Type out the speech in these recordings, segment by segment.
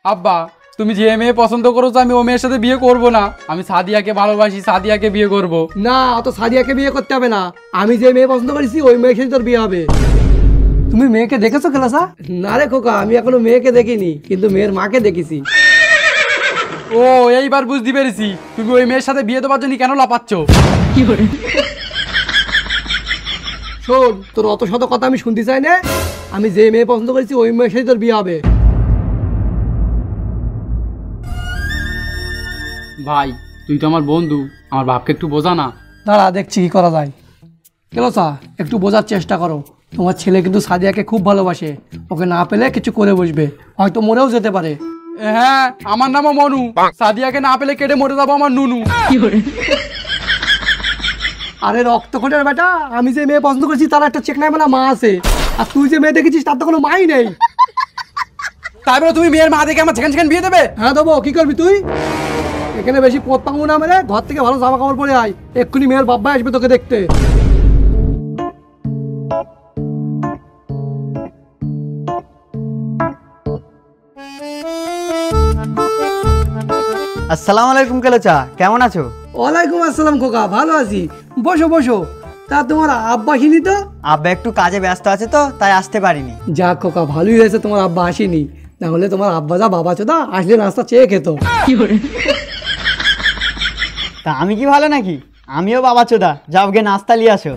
আব্বা তুমি যে মেয়ে পছন্দ করেছো আমি ও মেয়ের সাথে বিয়ে করব না। আমি সাদিয়াকে ভালোবাসি, সাদিয়াকে বিয়ে করব। না, অত সাদিয়াকে বিয়ে করতে হবে না। আমি যে মেয়ে পছন্দ করেছি ওই মেয়ের সাথে তোর বিয়ে হবে। তুমি মেয়েকে দেখেছো কেলাসা? না রে খোকা, আমি এখনো মেয়েকে দেখিনি, কিন্তু মেয়ের মাকে দেখেছি। ও এইবার বুঝতে পেরেছি তুমি ওই মেয়ের সাথে বিয়ে দেওয়ার জন্য কেন লাপাচ্ছ। কি করে? শোন, তোর অত শত কথা আমি শুনতে চাই না। আমি যে মেয়ে পছন্দ করেছি ওই মেয়ের সাথে তোর বিয়ে হবে। ভাই তুই তো আমার বন্ধু, আমার বাপকে একটু বোঝা না। দাঁড়া, দেখছি কি করা যায়। কেলাসা, একটু বোঝার চেষ্টা করো। তোমার ছেলে কিন্তু সাদিয়াকে খুব ভালোবাসে। ওকে না পেলে কিছু করে বসবে, হয়তো মরেও যেতে পারে। হ্যাঁ, আমার নামও মনু। সাদিয়াকে না পেলে কেটে মরে যাবো আমার নুনু। আরে রক্তকোটের বেটা, আমি যে মেয়ে পছন্দ করেছি তার একটা চেকনাই বলা মা আছে, আর তুই যে মেয়ে দেখেছিস তার তো কোনো মাই নেই। তারপরে তুমি মেয়ের মা দেখে আমার সেখানে বিয়ে দেবে? হ্যাঁ দেবো। কি করবি তুই? এখানে বেশি পথ পাবো না মেরে, ঘর থেকে ভালো জামা কাপড় পরে আয়। এক্ষুনি মেয়ের বাবা আসবে তোকে দেখতে। আসসালামু আলাইকুম কেলোচা, কেমন আছো? ওয়ালাইকুম আসসালাম খোকা, ভালো আছি। বসো বসো। তা তোমার আব্বা আসেনি তো? আব্বা একটু কাজে ব্যস্ত আছে তো, তাই আসতে পারিনি। যাক খোকা, ভালোই হয়েছে তোমার আব্বা আসেনি, নাহলে তোমার আব্বা যা বাবা চোদা আসলে নাস্তা চেয়ে খেত। তা আমি কি ভালো নাকি? আমিও বাবা চোদা, যাও গে নাস্তা নিয়ে আসো।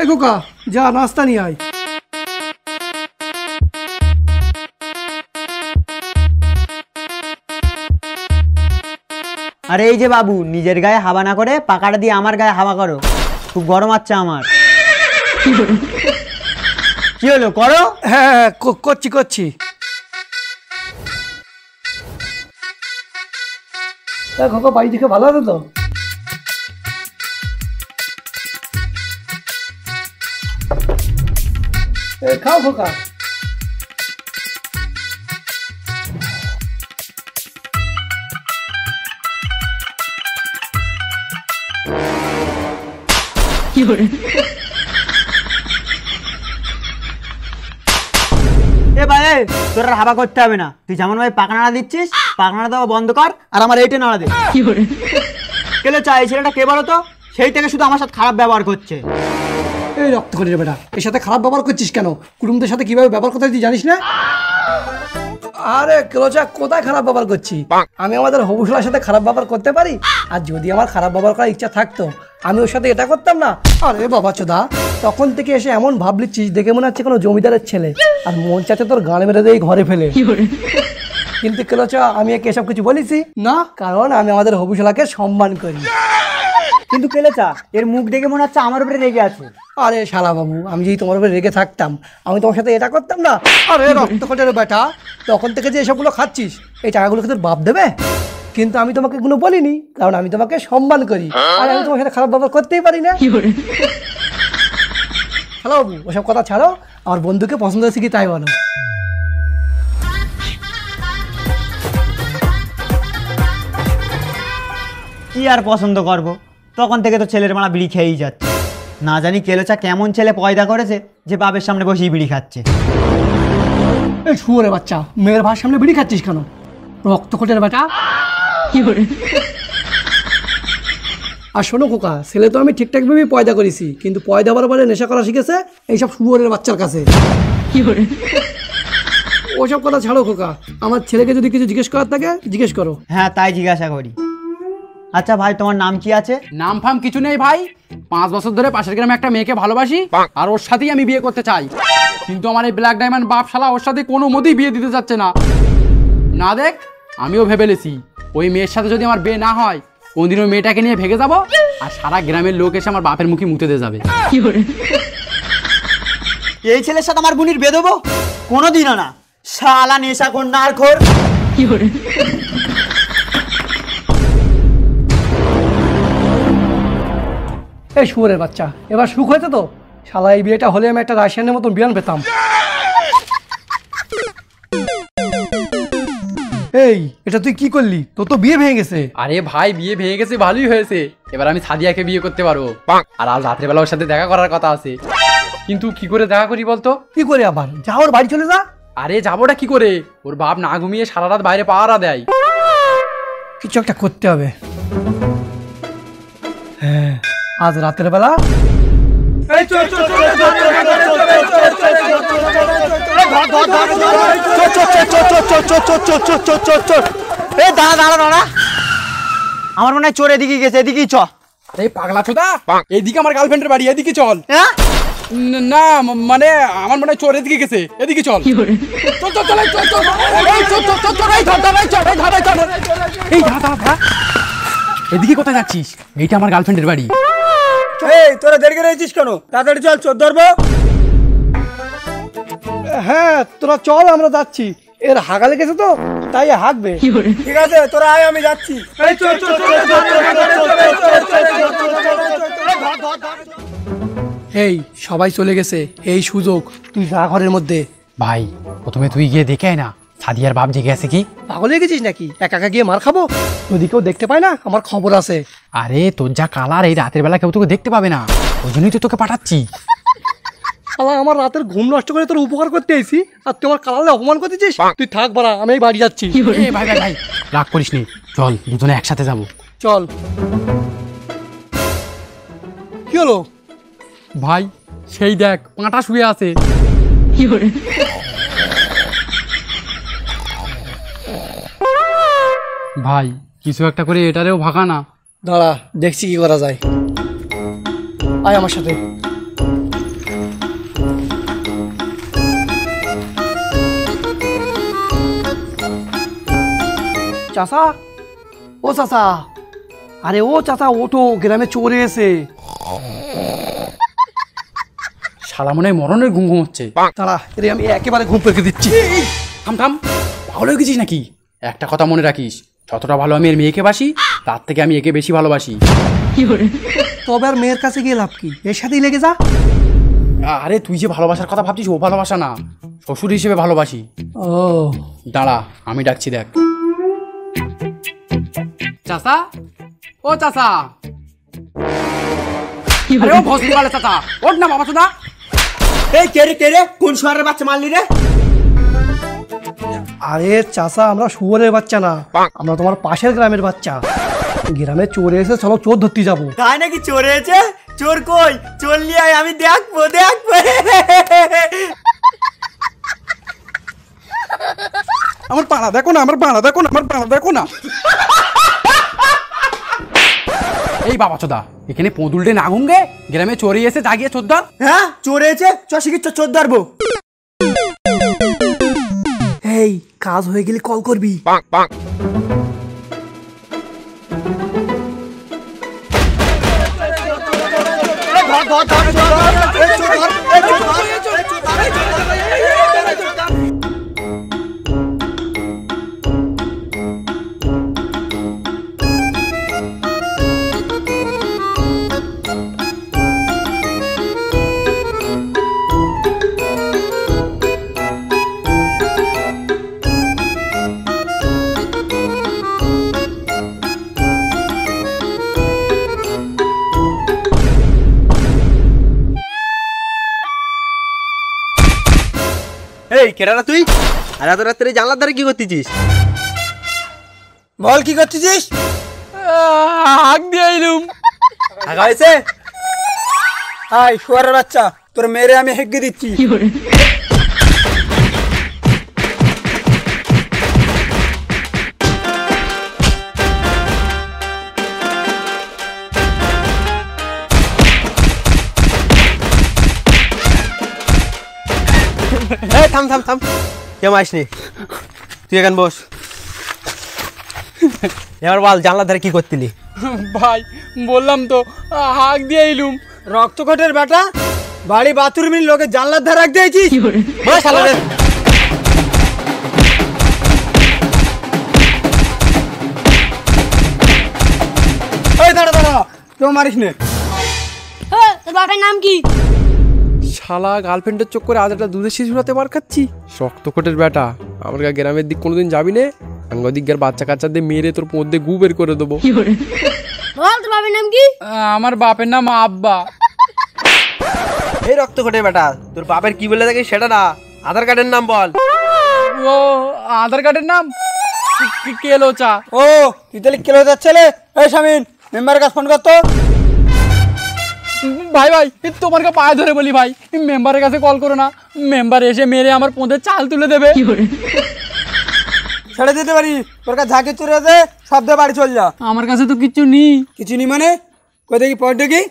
এই খোকা, যা নাস্তা নিয়ে আয়। আরে এই যে বাবু, নিজের গায়ে হাওয়া না করে পাকাটা দিয়ে আমার গায়ে হাওয়া করো, খুব গরম আছে আমার। কি হলো, করো? হ্যাঁ হ্যাঁ, করছি করছি। খোকা, বাড়ি থেকে ভালো আছে তো? খাও খোকা। এ ভাই, তোর আর হাওয়া করতে হবে না। তুই যেমন ভাই পাকনাড়া দিচ্ছিস, পাকনাড়া দেওয়া বন্ধ কর, আর আমার এইটা নাড়া দে। কেলোচা, এই ছেলেটা কে বলো তো? সেই থেকে শুধু আমার সাথে খারাপ ব্যবহার করছে। এই রক্ত করে বেটা, এর সাথে খারাপ ব্যবহার করছিস কেন? কুটুমদের সাথে কিভাবে ব্যবহার করতে হয় তুই জানিস না? আরে কেলোচা, কোথায় খারাপ ব্যবহার করছি? আমি আমাদের হবুশালার সাথে খারাপ ব্যবহার করতে পারি? আর যদি আমার খারাপ ব্যবহার করার ইচ্ছা থাকতো আমি ওর সাথে এটা করতাম না? আরে বাবা চোদা, তখন থেকে এসে এমন ভাবলিচ্ছিস দেখে মনে হচ্ছে কোনো জমিদারের ছেলে, আর মন চাচ্ছে তোর গান মেরে দিয়ে ঘরে ফেলে। কিন্তু কেলোচা, আমি একে এসব কিছু বলেছি না, কারণ আমি আমাদের হবুশালাকে সম্মান করি। কিন্তু কেলোচা, এর মুখ দেখে মনে হচ্ছে আমার উপরে রেগে আছে। আরে শালা বাবু, আমি যদি তোমার উপরে রেগে থাকতাম আমি তোমার সাথে এটা করতাম না? আরে রক্তকটের বেটা, তখন থেকে যে এসবগুলো খাচ্ছিস এই টাকাগুলোকে তোর বাপ দেবে? কিন্তু আমি তোমাকে এগুলো বলিনি, কারণ আমি তোমাকে সম্মান করি, আর আমি তোমার সাথে খারাপ ব্যবহার করতেই পারি না। শালা বাবু, ওসব কথা ছাড়ো, আমার বন্ধুকে পছন্দ হয়েছে কি তাই বলো। কি আর পছন্দ করবো, তখন থেকে তো ছেলের মালা বিড়ি খেয়েই যাচ্ছে। না জানি কেলোচা কেমন ছেলে পয়দা করেছে যে বাপের সামনে বসেই বিড়ি খাচ্ছে। এই শুয়োরে বাচ্চা, মেয়ের ভাইয়ের সামনে বিড়ি খাচ্ছিস কেন? রক্তকটের বেটা। আর শোনো খোকা, ছেলে তো আমি ঠিকঠাক ভাবে পয়দা করেছি, কিন্তু পয়দা বরাবরে নেশা করা শিখেছে এইসব শুয়োরের বাচ্চার কাছে। ওসব কথা ছাড়ো খোকা, আমার ছেলেকে যদি কিছু জিজ্ঞেস করার থাকে জিজ্ঞেস করো। হ্যাঁ, তাই জিজ্ঞাসা করি। আচ্ছা ভাই, তোমার নাম কি আছে? নাম ফাম কিছু নেই ভাই। 5 বছর ধরে পাশের গ্রামে একটা মেয়েকে ভালোবাসি, আর ওর সাথেই আমি বিয়ে করতে চাই। কিন্তু আমার এই ব্ল্যাক ডায়মন্ড বাপ শালা ওর সাথে কোনো মতেই বিয়ে দিতে চাচ্ছে না। না দেখ, আমিও ভেবেলেছি ওই মেয়ের সাথে যদি আমার বিয়ে না হয় কোনদিন ওই মেয়েটাকে নিয়ে ভেগে যাব, আর সারা গ্রামের লোক এসে আমার বাপের মুখে মুতে দিয়ে যাবে। এই ছেলের সাথে আমার বোনের বিয়ে দেবো? কোনোদিনও না, শালা নেশাখোর নারখোর। এই শুয়োরের বাচ্চা, এবার সুখ হয়েছে তো? শালা এই বিয়েটা হলে আমি একটা রাশিয়ানের মতন বিয়ান পেতাম। এই, এটা তুই কি করলি? তোর তো বিয়ে ভেঙে গেছে। আরে ভাই, বিয়ে ভেঙে গেছে ভালোই হয়েছে, এবার আমি সাদিয়াকে বিয়ে করতে পারবো। আর আজ রাত্রেবেলা ওর সাথে দেখা করার কথা আছে, কিন্তু কি করে দেখা করি বলতো? কি করে আবার? যা, ওর বাড়ি চলে যা। আরে যাবোটা কি করে, ওর বাপ না ঘুমিয়ে সারা রাত বাইরে পাহারা দেয়। কিছু একটা করতে হবে। হ্যাঁ, আজ রাতের বেলা আমার মনে হয় চোর এদিকে গেছে, এদিকেই চ। আরে পাগলা চোদা, এদিকে আমার গার্লফ্রেন্ডের বাড়ি, এদিকে চল। হ্যাঁ না মানে আমার মনে হয় চোর এদিকে গেছে, এদিকে চল। চল চল চল, এই চল চল, এই চল চল চল চল, এই ধর ধর, এই চল, এই ধর, এই চল, এই ধর ধর ধর। এদিকে কোথায় যাচ্ছিস? এইটা আমার গার্লফ্রেন্ডের বাড়ি। এই তোরা দেরি করে এসেছিস কেন? তাড়াতাড়ি চল, চোর ধরবো। হ্যাঁ তোরা চল, আমরা যাচ্ছি। এর হাগা লেগেছে তো, তাই হাঁকবে। ঠিক আছে, তোরা আয়, আমি যাচ্ছি। এই সবাই চলে গেছে, এই সুযোগ, তুই যা ঘরের মধ্যে। ভাই প্রথমে তুই গিয়ে দেখে আয় না, সাদিয়ার বাপ জেগে আছে কি? পাগল হয়ে গেছিস নাকি? একা একা গিয়ে মার খাবো? যদি কেউ দেখতে পায় না, আমার খবর আছে। আরে তোর যা কালার, এই রাতের বেলা কেউ তোকে দেখতে পাবে না, ওই জন্যই তো তোকে পাঠাচ্ছি। শালা আমার রাতের ঘুম নষ্ট করে তোর উপকার করতে আইছি, আর তুই আমার কালারে অপমান করতেছিস। তুই থাক বাড়া, আমি এই বাড়ি যাচ্ছি। এ ভাই ভাই ভাই, রাগ করিস নি, চল দুজনে একসাথে যাবো। চল। কি হলো? ভাই সেই দেখ, পাঁটা শুয়ে আছে। ভাই কিছু একটা করে এটারেও ভাগা না। দাঁড়া, দেখছি কি করা যায়। আয় আমার সাথে। চাচা, ও চাচা, আরে ও চাচা ওঠো, গ্রামে চোর এসে। শালা মনে হয় মরণের ঘুম ঘুম হচ্ছে। দাঁড়া, রে আমি একেবারে ঘুম পেকে দিচ্ছি। থাম থাম, পাগল হয়ে গেছিস নাকি? একটা কথা মনে রাখিস, যতটা ভালো আমি এর মেয়েকে বাসি, তার থেকে আমি একে বেশি ভালোবাসি। তবে আর মেয়ের কাছে গিয়ে লাভ কি? এর সাথেই লেগে যা। আরে তুই যে ভালোবাসার কথা ভাবছিস, ও ভালোবাসা না, শ্বশুর হিসেবে ভালোবাসি। ও দাঁড়া আমি ডাকছি, দেখ। চাচা, ও চাচা। আরে ও ভসলি वाला চাচা, ওঠ না বাবা চোদা। এই কে রে, কোন শহরের বাচ্চা মারলি রে? আরে চাচা, আমরা শুয়োরের বাচ্চা না, আমরা তোমার পাশের গ্রামের বাচ্চা। গ্রামে চোর এসে, চলো চোর ধরতে যাবো। তাই নাকি? চোর হয়েছে? চোর কই? চোর নিয়ে আয়, আমি দেখবো দেখবো। আমার পাড়া দেখো না, আমার পাড়া দেখো না, আমার পাড়া দেখো না। এই বাবা চোদা, এখানে পোঁদুলটে না ঘুমগে, গ্রামে চোরি এসে জাগিয়ে চোদ্দার। হ্যাঁ চোর হয়েছে, শিখি চোর ধরবো। এই কাজ হয়ে গেলে কল করবি। এই কেডারা তুই? আর এত রাত্রে জানলার ধারে কি করতেছিস? বল কি করতেছিস? হাক দিয়ে এলুম। আগা হয়েছে? হাই শুয়ারের বাচ্চা, তোর মেরে আমি হেগে দিচ্ছি। এই থাম থাম থাম, কেউ আসনি, তুই এখানে বস। এবার বল, জানলার ধারে কি করতিলি? ভাই বললাম তো, হাক দিয়ে এলুম। রক্তকটের বেটা, বাড়ি বাথরুমের লোকে জানলার ধারে রাখ দিয়েছিস? বস শালা রে। এই দাঁড়া দাঁড়া, কেউ মারিস নে। তোর বাবার নাম কি? শালা গার্লফ্রেন্ডের চোখ করে আজ একটা দুধের শিশু রাতে মার খাচ্ছি। শক্তকোটের বেটা, আমার গ্রামের দিক কোনোদিন যাবি নে, আঙ্গদিকের বাচ্চা কাচ্চাদের মেরে তোর মধ্যে গু বের করে দেবো। বল তোর বাবার নাম কি? আমার বাপের নাম আব্বা। এই রক্তকটের বেটা, তোর বাপের কি বলে থাকে সেটা না, আধার কার্ডের নাম বল। ও আধার কার্ডের নাম কেলোচা। ও তুই তাহলে কেলো যাচ্ছে এই শামিন মেম্বারের কাছে ফোন করতো। ভাই ভাই তোমার কাছে পায়ে ধরে বলি ভাই, মেম্বারের কাছে কল করো না, মেম্বার এসে মেরে আমার পোঁদের চাল তুলে দেবে। ছেড়ে দিতে পারি, তোর কাছে ঝাঁকি চুরে আছে সব দিয়ে বাড়ি চল যা। আমার কাছে তো কিচ্ছু নেই। কিছু নি মানে কই দেখি পকেট দেখি।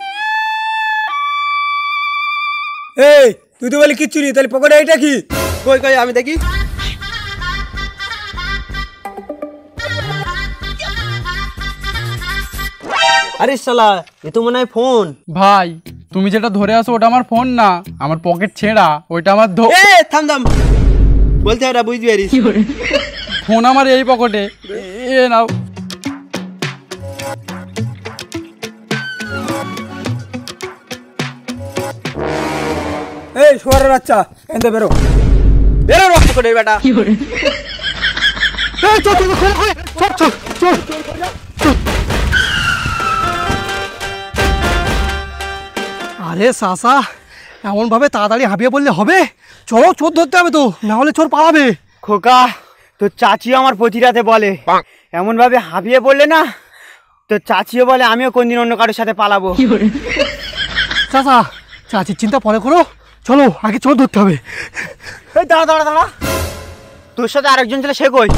এই তুই তো বলি কিচ্ছু নি, তাহলে পকেটে এইটা কি? কই কই আমি দেখি। আরে শালা এ তো মনে হয় ফোন। ভাই তুমি যেটা ধরে আসো ওটা আমার ফোন না, আমার পকেট ছেঁড়া, ওইটা আমার এ থাম থাম বলতে ওরা বুঝবি আরিস। ফোন আমার এই পকেটে, এ নাও। এই শুয়ারের বাচ্চা এনতে বেরো বেরো রক্ত করে বেটা। এই চল চল চল চল চল চল। আরে সাসা এমন ভাবে তাড়াতাড়ি হাঁপিয়ে পড়লে হবে? চলো চোর ধরতে হবে তো, না হলে চোর পালাবে। খোকা তোর চাচিও আমার প্রতি রাতে বলে এমন ভাবে হাঁপিয়ে পড়লে না, তোর চাচিও বলে আমিও কোনদিন অন্য কারোর সাথে পালাবো। চাচা চাচির চিন্তা পরে করো, চলো আগে চোর ধরতে হবে। এই দাঁড়া দাঁড়া দাঁড়া, তোর সাথে আরেকজন ছেলে সে কই?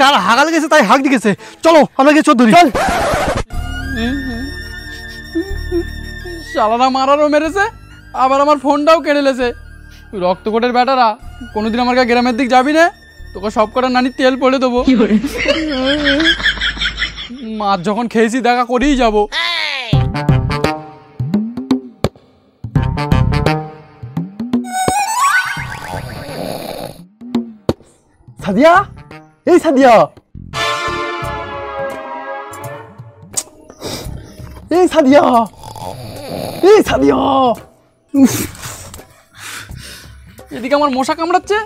তার হাগা লেগেছে তাই হাঁক দিয়েছে, চলো আমরা গিয়ে চোর ধরি। চল শালারা মারারও মেরেছে, আবার আমার ফোনটাও কেড়ে লেছে। রক্তকোটের ব্যাটারা কোনোদিন আমার কাছে গ্রামের দিক যাবি না, তোকে সব কটা নানি তেল পড়ে দেবো। মাছ যখন খেয়েছি দেখা করেই যাবো। সাদিয়া, এই সাদিয়া, এই সাদিয়া, এই সাদিয়া। এদিকে আমার মশা কামড়াচ্ছে,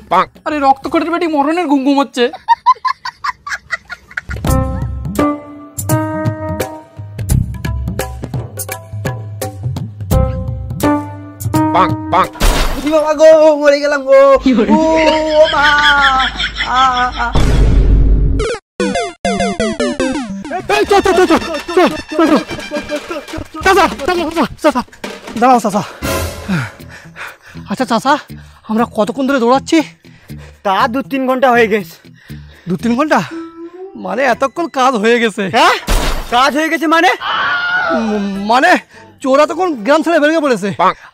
আর এই রক্তকোটের বেটি মরণের ঘুম ঘুম হচ্ছে। বাবা গো মরে গেলাম গো। ও মা এই চল চল চল চল চল চল। চাচা চাচা চাচা দাঁড়াও চাচা। আচ্ছা চাচা আমরা কতক্ষণ ধরে দৌড়াচ্ছি? তা 2-3 ঘন্টা হয়ে গেছে। 2-3 ঘন্টা মানে এতক্ষণ কাজ হয়ে গেছে? হ্যাঁ কাজ হয়ে গেছে মানে? মানে চোরা তখন গ্রাম ছেড়ে বেরিয়ে পড়েছে,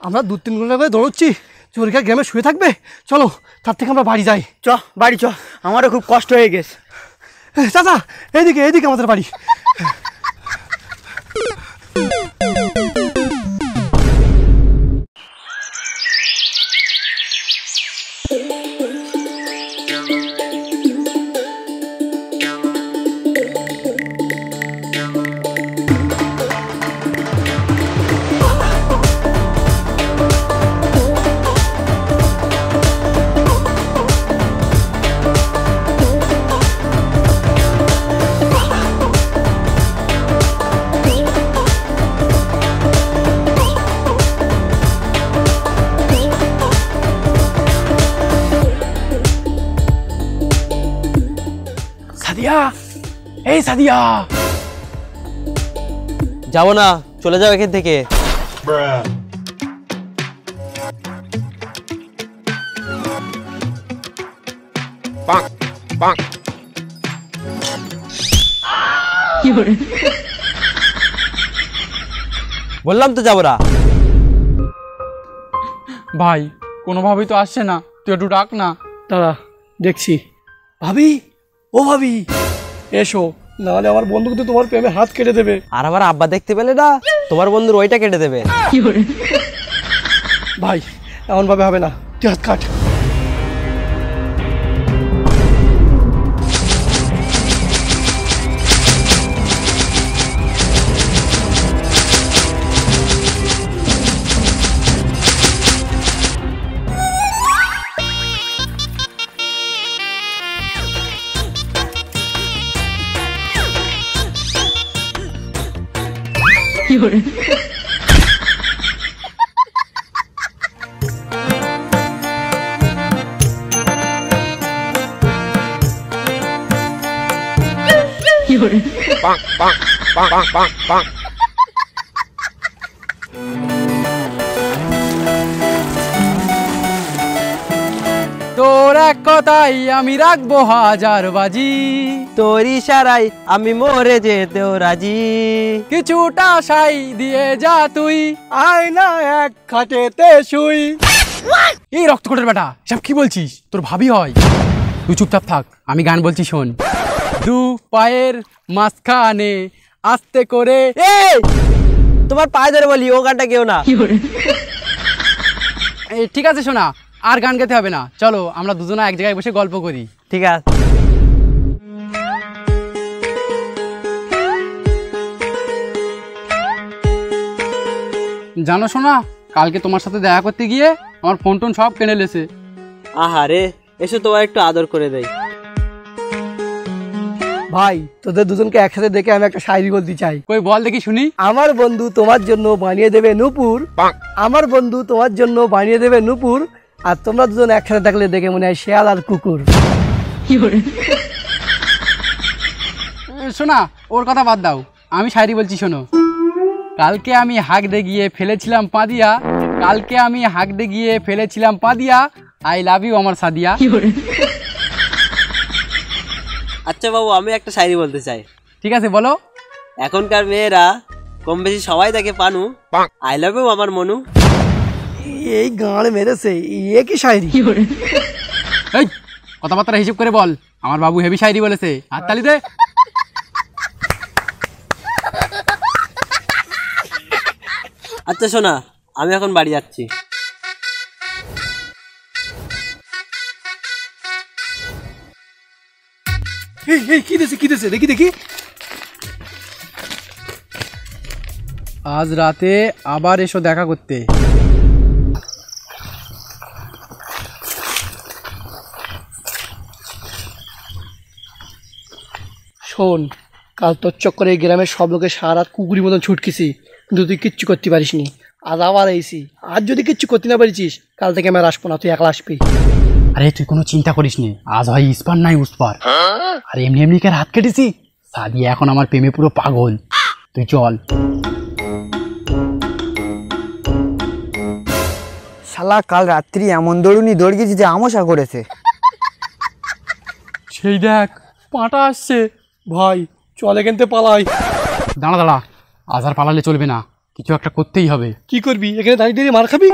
আমরা 2-3 ঘন্টা করে দৌড়চ্ছি, চোরকা গ্রামে শুয়ে থাকবে? চলো তার থেকে আমরা বাড়ি যাই। চ বাড়ি চ, আমারও খুব কষ্ট হয়ে গেছে। চাচা এইদিকে এইদিকে আমাদের বাড়ি। সাদিয়া, এই সাদিয়া। যাবো না, চলে যাও এখান থেকে। বললাম তো যাবো না। ভাই কোনোভাবেই তো আসছে না, তুই একটু ডাক না। দাদা দেখছি। ভাবি, ও ভাবি এসো, নাহলে আমার বন্ধু কিন্তু তোমার প্রেমে হাত কেটে দেবে। আর আমার আব্বা দেখতে পেলে না, তোমার বন্ধুর ওইটা কেটে দেবে। ভাই এমন ভাবে হবে না, তুই হাত কাট। তোর এক কথাই আমি রাখবো হাজার বাজি, তোর ইশারায় আমি মরে যেতেও রাজি। কিছুটা সাই দিয়ে যা তুই, আয় না এক খাটেতে শুই। এই রক্তকোটের বেটা সব কি বলছিস? তোর ভাবি হয়। তুই চুপচাপ থাক, আমি গান বলছি শোন। দু পায়ের মাঝখানে আস্তে করে। এই তোমার পায়ে ধরে বলি, ও গানটা কেউ না। এই ঠিক আছে শোনা, আর গান গাইতে হবে না, চলো আমরা দুজনে এক জায়গায় বসে গল্প করি। ঠিক আছে। জানো শোনা, কালকে তোমার সাথে দেখা করতে গিয়ে আমার ফোন টোন সব কেনে লেছে। আহারে, এসো তোমার একটু আদর করে দেই। ভাই তোদের দুজনকে একসাথে দেখে আমি একটা শায়রি বলতে চাই। কই বল দেখি শুনি। আমার বন্ধু তোমার জন্য বানিয়ে দেবে নূপুর, আমার বন্ধু তোমার জন্য বানিয়ে দেবে নূপুর, আর তোমরা দুজন একসাথে থাকলে দেখে মনে হয় শেয়াল আর কুকুর। শোনা, ওর কথা বাদ দাও, আমি শায়রি বলছি শোনো। কালকে আমি হাঁক দে গিয়ে ফেলেছিলাম পাদিয়া, কালকে আমি হাঁক দে গিয়ে ফেলেছিলাম পাদিয়া, আই লাভ ইউ আমার সাদিয়া। আচ্ছা বাবু, আমি একটা শায়রি বলতে চাই। ঠিক আছে বলো। এখনকার মেয়েরা কম বেশি সবাই দেখে পানু, আই লাভ ইউ আমার মনু। এই গান মেরেছে, এ কি শায়রি? এই কথাবার্তা হিসেব করে বল, আমার বাবু হেভি শায়রি বলেছে, হাততালি দে। আচ্ছা শোনা, আমি এখন বাড়ি যাচ্ছি। কি দেছে দেখি দেখি। আজ রাতে আবার এসো দেখা করতে। শোন, কাল তোর চক্করে এই গ্রামের সব লোকের সারা রাত কুকুরি মতন ছুটকেছি, কিন্তু তুই কিচ্ছু করতে পারিসনি। আজ আবার এসি, আজ যদি কিচ্ছু করতে না পারিস কাল থেকে আমি আর আসবো না, তুই একলা আসবি। আরে তুই কোনো চিন্তা করিস নি, আজ হয় ইস্পার নাই উস্পার। আর এমনি এমনি কার হাত কেটেছি, সাদিয়া এখন আমার প্রেমে পুরো পাগল। তুই চল। শালা কাল রাত্রি এমন দৌড়ুনি দৌড় গেছি যে আমশা করেছে। সেই দেখ পাটা আসছে। ভাই চল এখান থেকে পালাই। দাঁড়া দাঁড়া, আজ আর পালালে চলবে না, কিছু একটা করতেই হবে। কি করবি? এখানে দাঁড়িয়ে দাঁড়িয়ে মার খাবি?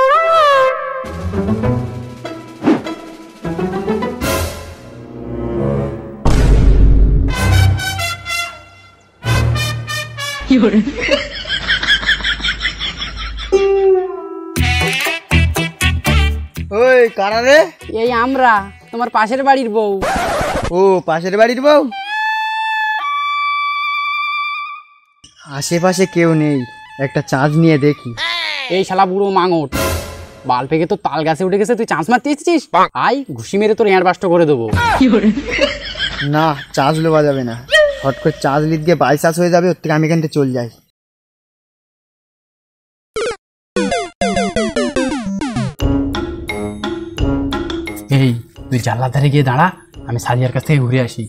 ওই কারা রে? এই আমরা, তোমার পাশের বাড়ির বউ। ও পাশের বাড়ির বউ? আশেপাশে কেউ নেই, একটা চাঁদ নিয়ে দেখি। এই শালা বুড়ো মাঙট, বাল পেকে তো তাল গাছে উঠে গেছে, তুই চান্স মারতে এসেছিস? আই ঘুষি মেরে তোর এয়ার বাস্ট করে দেবো। না, চার্জ লোবা যাবে না, হট করে চার্জ লিদ গিয়ে বাইসাস হয়ে যাবে, ওর থেকে আমি এখান থেকে চলে যাই। এই তুই জানলার ধারে গিয়ে দাঁড়া, আমি সাদিয়ার কাছ থেকে ঘুরে আসি।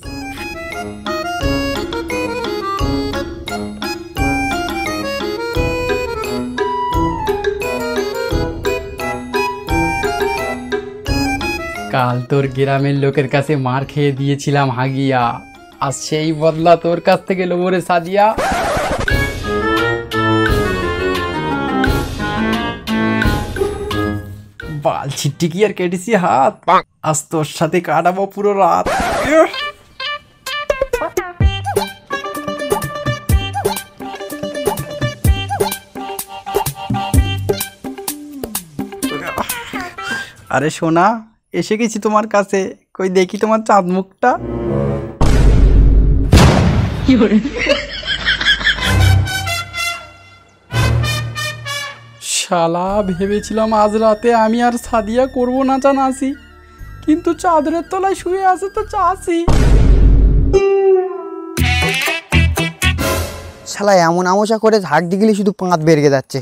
কাল তোর গ্রামের লোকের কাছে মার খেয়ে দিয়েছিলাম হাগিয়া, আর সেই বদলা তোর কাছ থেকে লোবো রে সাদিয়া। বাল ছিট্টি কি আর কেটেছি হাত, আজ তোর সাথে কাটাবো পুরো রাত। আরে সোনা, এসে গেছি তোমার কাছে, কই দেখি তোমার চাঁদ মুখটা। শালা ভেবেছিলাম আজ রাতে আমি আর সাদিয়া করবো না চানাসি, কিন্তু চাদরের তলায় শুয়ে আছে তো চাষি। শালা এমন আমশা করে ঝাঁক দিগলি শুধু পাঁত বেরিয়ে যাচ্ছে।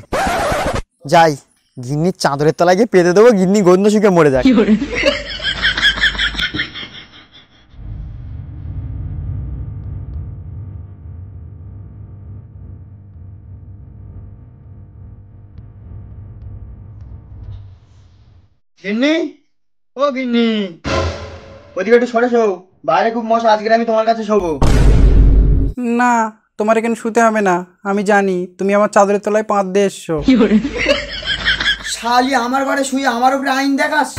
যাই গিন্নির চাদরের তলায় গিয়ে পেতে দেবো, গিন্নি গন্ধ শুকে মরে যায়। গিন্নি, ও গিন্নি, ওদিকে একটু সরে শো, বাইরে খুব মশা, আজকে আমি তোমার কাছে শোবো। না, তোমার এখানে শুতে হবে না, আমি জানি তুমি আমার চাদরের তলায় পাঁচ দিয়ে এসছো। শালি আমার ঘরে শুয়ে আমার উপরে আইন দেখাস।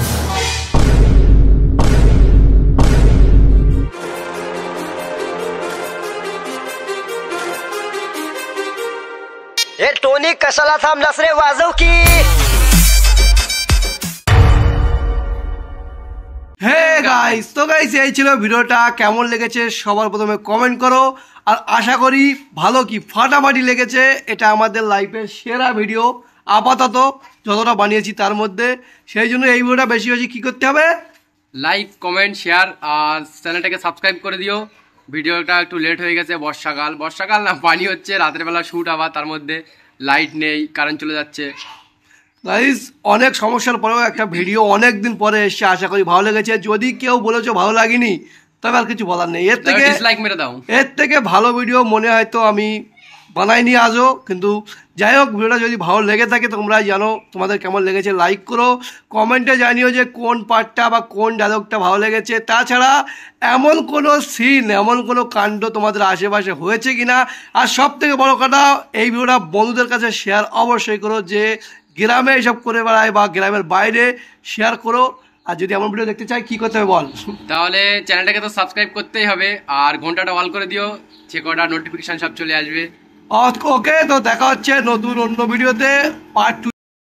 এ টনি কশালা থামলাস রে বাজও কি হে গাইস, তো গাইস এই ছিল ভিডিওটা। কেমন লেগেছে সবার প্রথমে কমেন্ট করো, আর আশা করি ভালো কি ফাটাফাটি লেগেছে। এটা আমাদের লাইফের সেরা ভিডিও আপাতত যতটা বানিয়েছি তার মধ্যে। সেই জন্য এই ভিডিওটা বেশি বেশি কী করতে হবে, লাইক কমেন্ট শেয়ার আর চ্যানেলটাকে সাবস্ক্রাইব করে দিও। ভিডিওটা একটু লেট হয়ে গেছে, বর্ষাকাল না, পানি হচ্ছে, রাতের বেলা শ্যুট আবার, তার মধ্যে লাইট নেই, কারেন্ট চলে যাচ্ছে। গাইস অনেক সমস্যার পরেও একটা ভিডিও অনেক দিন পরে এসে আশা করি ভালো লেগেছে। যদি কেউ বলেছো ভালো লাগেনি তবে আর কিছু বলার নেই। এর থেকে ডিসলাইক মেরে দাও। এর থেকে ভালো ভিডিও মনে হয়তো আমি বানাইনি আজও, কিন্তু যাই হোক ভিডিওটা যদি ভালো লেগে থাকে তোমরা জানো তোমাদের কেমন লেগেছে, লাইক করো, কমেন্টে জানিও যে কোন পার্টটা বা কোন ডায়লগটা ভালো লেগেছে। তাছাড়া এমন কোনো সিন, এমন কোনো কাণ্ড তোমাদের আশেপাশে হয়েছে কিনা, আর সব থেকে বড় কথা এই ভিডিওটা বন্ধুদের কাছে শেয়ার অবশ্যই করো, যে গ্রামে এসব করে বেড়ায় বা গ্রামের বাইরে শেয়ার করো। আর যদি এমন ভিডিও দেখতে চাই কী করতে হবে বল? তাহলে চ্যানেলটাকে তো সাবস্ক্রাইব করতেই হবে, আর ঘন্টাটা অল করে দিও, যে কটা নোটিফিকেশন সব চলে আসবে। ওকে, তো দেখা হচ্ছে নতুন অন্য ভিডিওতে পার্ট 2।